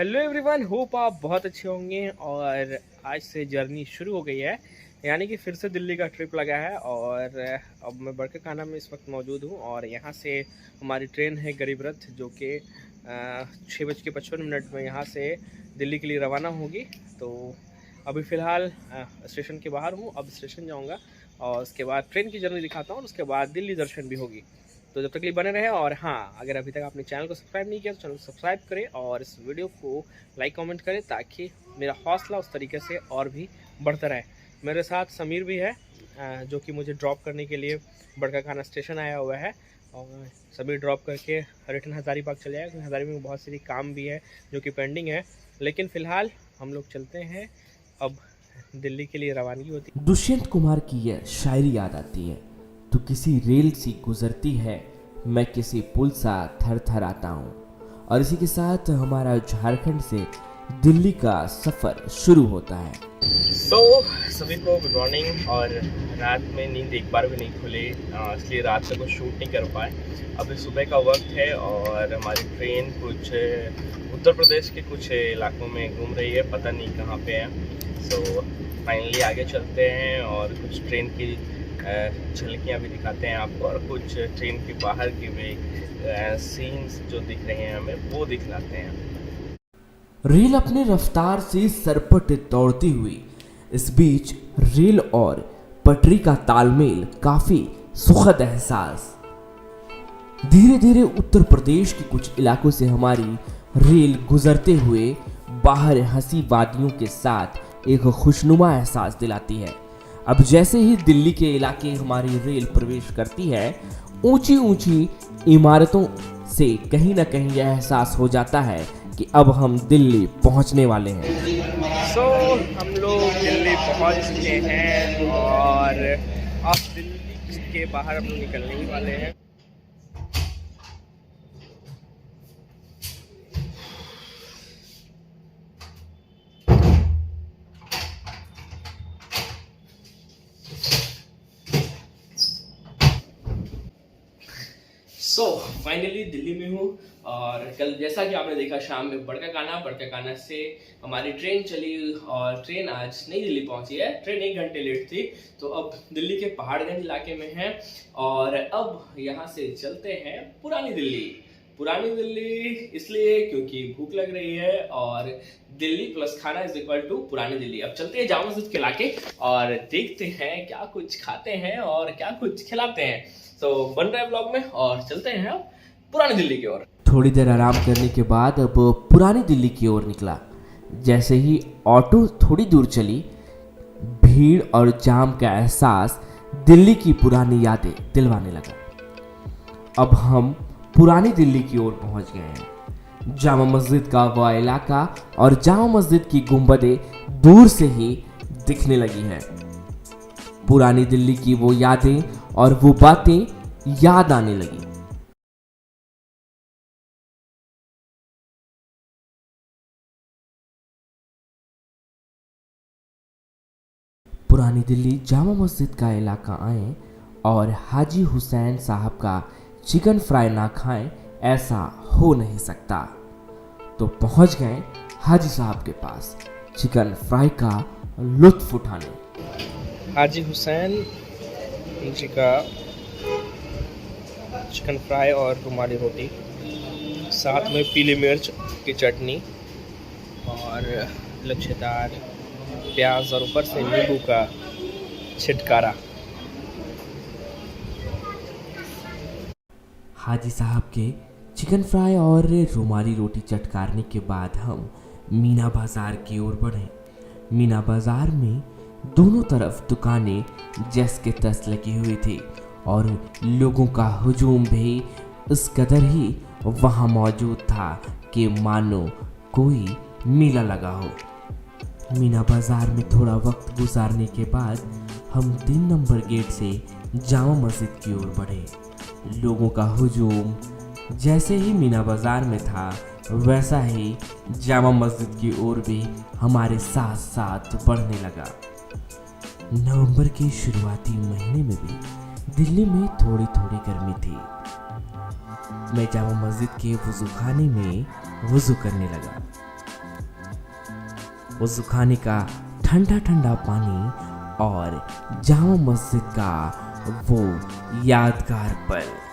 Hello everyone, hope आप बहुत अच्छे होंगे। और आज से जर्नी शुरू हो गई है, यानी कि फिर से दिल्ली का ट्रिप लगा है। और अब मैं बड़काकाना में इस वक्त मौजूद हूँ और यहाँ से हमारी ट्रेन है गरीब रथ, जो कि 6:55 में यहाँ से दिल्ली के लिए रवाना होगी। तो अभी फ़िलहाल स्टेशन के बाहर हूँ, अब स्टेशन जाऊँगा और उसके बाद ट्रेन की जर्नी दिखाता हूँ और उसके बाद दिल्ली दर्शन भी होगी। तो जब तक के लिए बने रहे। और हाँ, अगर अभी तक आपने चैनल को सब्सक्राइब नहीं किया तो चैनल को सब्सक्राइब करें और इस वीडियो को लाइक कमेंट करें, ताकि मेरा हौसला उस तरीके से और भी बढ़ता रहे। मेरे साथ समीर भी है, जो कि मुझे ड्रॉप करने के लिए बड़काकाना स्टेशन आया हुआ है। और समीर ड्रॉप करके रिटर्न हज़ारीबाग चले जाएगा, क्योंकि हज़ारीबाग में बहुत सारी काम भी है जो कि पेंडिंग है। लेकिन फ़िलहाल हम लोग चलते हैं, अब दिल्ली के लिए रवानगी होती है। दुष्यंत कुमार की यह शायरी याद आती है। तू किसी रेल सी गुजरती है, मैं किसी पुल सा थर थर आता हूँ। और इसी के साथ हमारा झारखंड से दिल्ली का सफर शुरू होता है। सभी को गुड मॉर्निंग। और रात में नींद एक बार भी नहीं खुली, इसलिए रात में कुछ शूट नहीं कर पाए। अभी सुबह का वक्त है और हमारी ट्रेन कुछ उत्तर प्रदेश के कुछ इलाकों में घूम रही है, पता नहीं कहाँ पे है। सो फाइनली आगे चलते हैं और कुछ ट्रेन की झलकियाँ भी दिखाते हैं आपको, और कुछ ट्रेन के बाहर की भी सीन्स जो दिख रहे हैं हमें, वो दिखलाते हैं। रेल अपने रफ्तार से सरपट दौड़ती हुई, इस बीच रेल और पटरी का तालमेल काफी सुखद एहसास। धीरे धीरे उत्तर प्रदेश के कुछ इलाकों से हमारी रेल गुजरते हुए बाहर हंसी वादियों के साथ एक खुशनुमा एहसास दिलाती है। अब जैसे ही दिल्ली के इलाके हमारी रेल प्रवेश करती है, ऊंची ऊंची इमारतों से कहीं ना कहीं यह एहसास हो जाता है कि अब हम दिल्ली पहुंचने वाले हैं। हम लोग दिल्ली पहुंच चुके हैं और अब दिल्ली के बाहर हम लोग निकलने ही वाले हैं। फाइनली दिल्ली में हूँ। और कल जैसा कि आपने देखा, शाम में बड़काकाना से हमारी ट्रेन चली और ट्रेन आज नई दिल्ली पहुंची है। ट्रेन 1 घंटे लेट थी, तो अब दिल्ली के पहाड़गंज इलाके में है। और अब यहाँ से चलते हैं पुरानी दिल्ली इसलिए क्योंकि भूख लग रही है, और दिल्ली प्लस खाना इज इक्वल टू पुरानी दिल्ली। अब चलते हैं जामा मस्जिद के इलाके और देखते हैं क्या कुछ खाते हैं और क्या कुछ खिलाते हैं। तो बन रहा है ब्लॉग में, और चलते हैं अब पुरानी दिल्ली की ओर। थोड़ी देर आराम करने के बाद अब पुरानी दिल्ली की ओर निकला। जैसे ही ऑटो थोड़ी दूर चली, भीड़ और जाम का एहसास दिल्ली की पुरानी यादें दिलवाने लगा। अब हम पुरानी दिल्ली की ओर पहुंच गए हैं। जामा मस्जिद का वह इलाका और जामा मस्जिद की गुंबदें दूर से ही दिखने लगी हैं। पुरानी दिल्ली की वो यादें और वो बातें याद आने लगी। पुरानी दिल्ली जामा मस्जिद का इलाका आए और हाजी हुसैन साहब का चिकन फ्राई ना खाएं, ऐसा हो नहीं सकता। तो पहुंच गए हाजी साहब के पास चिकन फ्राई का लुत्फ उठाने। हाजी हुसैन जी का चिकन फ्राई और रुमाली रोटी, साथ में पीली मिर्च की चटनी और लच्छेदार प्याज और ऊपर से नींबू का छिटकारा। हाजी साहब के चिकन फ्राई और रुमाली रोटी चटकारने के बाद हम मीना बाज़ार की ओर बढ़े। मीना बाज़ार में दोनों तरफ दुकानें जस के तस लगी हुई थी और लोगों का हुजूम भी इस कदर ही वहाँ मौजूद था कि मानो कोई मेला लगा हो। मीना बाज़ार में थोड़ा वक्त गुजारने के बाद हम 3 नंबर गेट से जामा मस्जिद की ओर बढ़े। लोगों का हुजूम जैसे ही मीना बाज़ार में था, वैसा ही जामा मस्जिद की ओर भी हमारे साथ साथ बढ़ने लगा। नवंबर के शुरुआती महीने में भी दिल्ली में थोड़ी थोड़ी गर्मी थी। मैं जामा मस्जिद के वज़ू खाने में वज़ू करने लगा। उस खाने का ठंडा ठंडा पानी और जामा मस्जिद का वो यादगार पल।